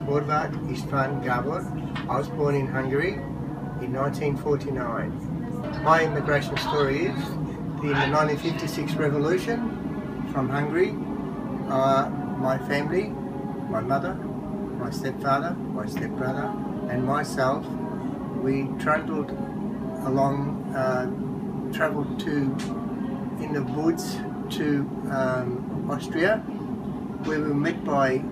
Horváth István Gábor. I was born in Hungary in 1949. My immigration story is in the 1956 revolution from Hungary. My family, my mother, my stepfather, my stepbrother and myself, we travelled in the woods to Austria, where we were met by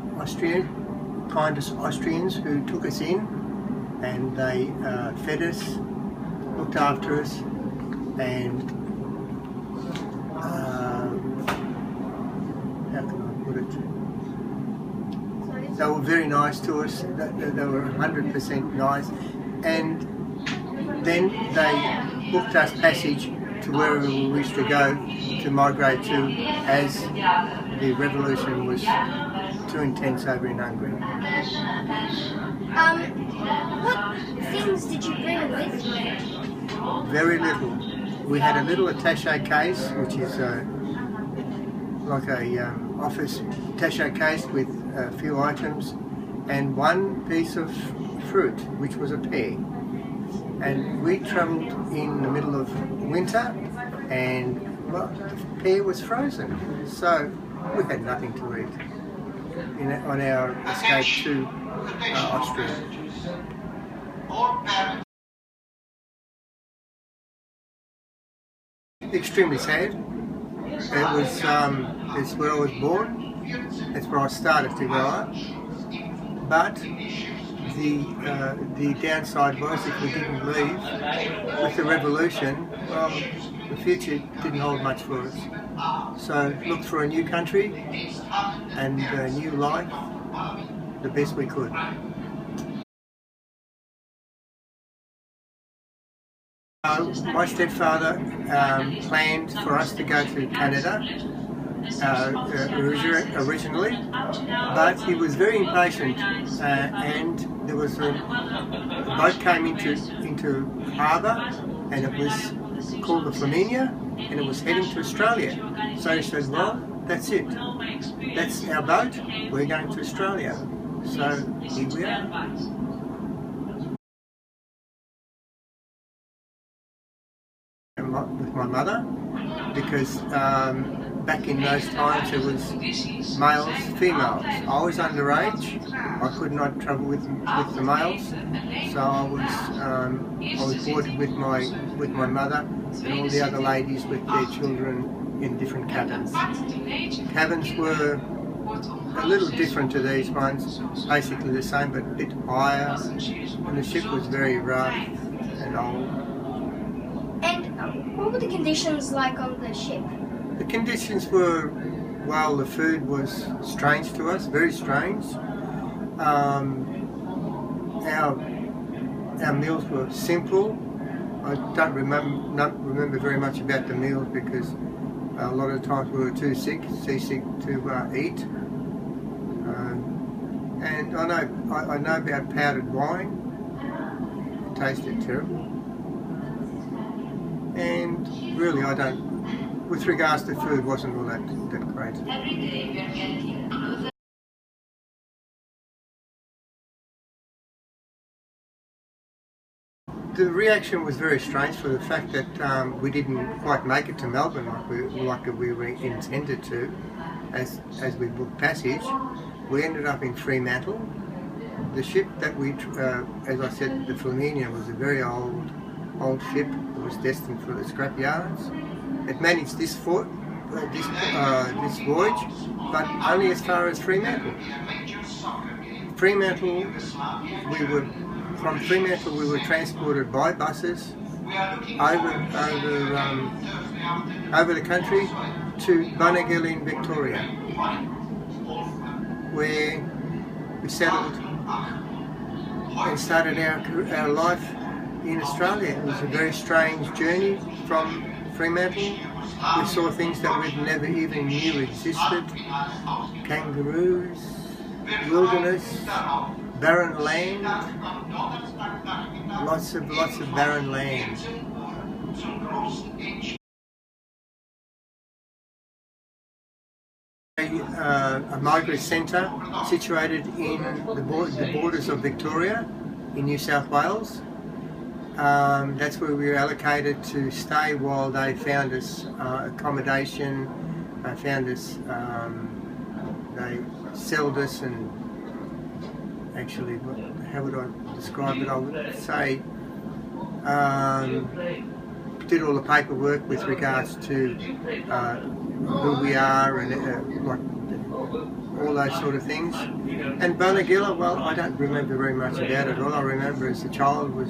kindest Austrians who took us in, and they fed us, looked after us, and how can I put it? They were very nice to us. They were 100% nice, and then they booked us passage to wherever we wished to go to migrate to, as the revolution was too intense over in Hungary. What things did you bring with you? Very little. We had a little attaché case, which is like a office attaché case with a few items, and one piece of fruit, which was a pear. And we travelled in the middle of winter, and well, the pear was frozen, so we had nothing to eat on our escape to Austria. Extremely sad. It was it's where I was born. It's where I started to grow up. But the downside was, if we didn't leave with the revolution, well, the future didn't hold much for us. So looked for a new country and a new life the best we could. My stepfather planned for us to go to Canada originally, but he was very impatient, and there was a boat came into harbour, and it was called the Flaminia, and it was heading to Australia. So he said, well, that's it. That's our boat. We're going to Australia. So here we are. With my mother, because back in those times it was males, females. I was underage. I could not travel with the males, so I was boarded with my mother and all the other ladies with their children in different cabins. Cabins were a little different to these ones, basically the same but a bit higher, and the ship was very rough and old. And what were the conditions like on the ship? The conditions were, well, the food was strange to us, very strange. Our meals were simple. I don't remember very much about the meals because a lot of the times we were too seasick to eat. And I know about powdered wine. It tasted terrible. And really, with regards to food, wasn't all that great. The reaction was very strange for the fact that we didn't quite make it to Melbourne like we were intended to, as we booked passage. We ended up in Fremantle. The ship that we, as I said, the Flaminia was a very old ship. It was destined for the scrap yards. It managed this voyage, but only as far as Fremantle. From Fremantle we were transported by buses over the country to Bunnagill in Victoria, where we settled and started our life in Australia. It was a very strange journey from Fremantle. We saw things that we'd never even knew existed. Kangaroos, wilderness, barren land, lots of barren land. a migrant centre situated in the borders of Victoria in New South Wales. That's where we were allocated to stay while they found us accommodation. They found us, they settled us, and actually, how would I describe it? I would say did all the paperwork with regards to who we are and all those sort of things. And Bonagilla, well, I don't remember very much about it. All I remember as a child was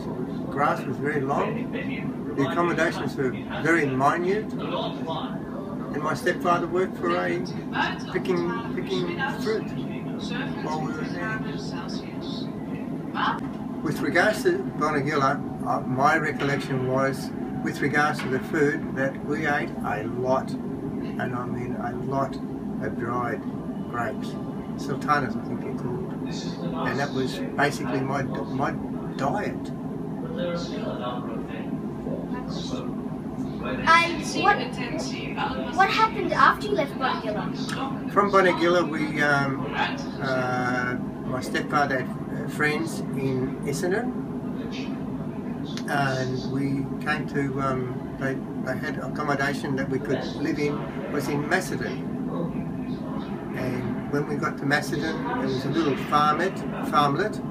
grass was very long, the accommodations were very minute, and my stepfather worked for a picking fruit while we were there. With regards to Bonagilla, my recollection was, with regards to the food, that we ate a lot, and I mean a lot, of dried grapes, sultanas I think they're called, and that was basically my diet. And what happened after you left Bonagilla? From Bonagilla, my stepfather had friends in Essendon, and we came to, they had accommodation that we could live in, was in Macedon. And when we got to Macedon, there was a little farmlet,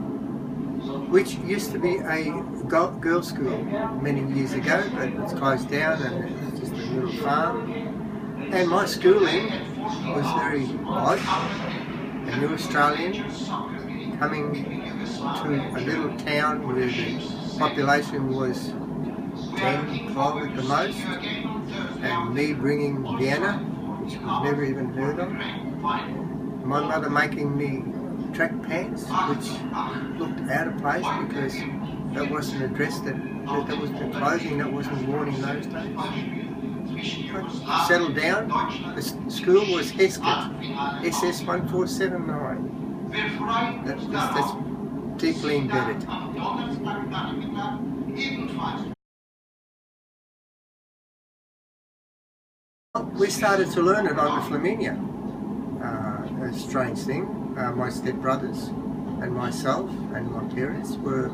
which used to be a girls' school many years ago, but it's closed down and it's just a little farm. And my schooling was very odd. A new Australian coming to a little town where the population was 10, 12 at the most, and me bringing Vienna, which was never even heard of. My mother making me track pants, which looked out of place because that wasn't a dress that was the clothing that wasn't worn in those days. I settled down. The school was Heskett, SS 1479. That's deeply embedded. We started to learn it on the Flaminia. A strange thing. My stepbrothers and myself and my parents were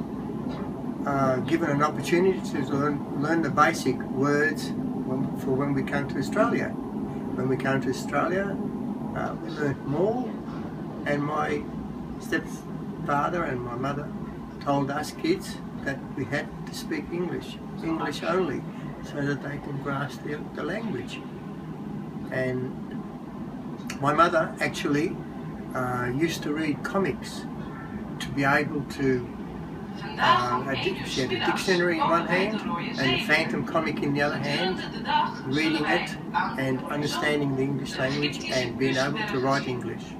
given an opportunity to learn the basic words for when we came to Australia. When we came to Australia, we learned more, and my stepfather and my mother told us kids that we had to speak English only, so that they can grasp the language. And my mother actually used to read comics to be able to, she had a dictionary in one hand and a phantom comic in the other hand, reading it and understanding the English language and being able to write English.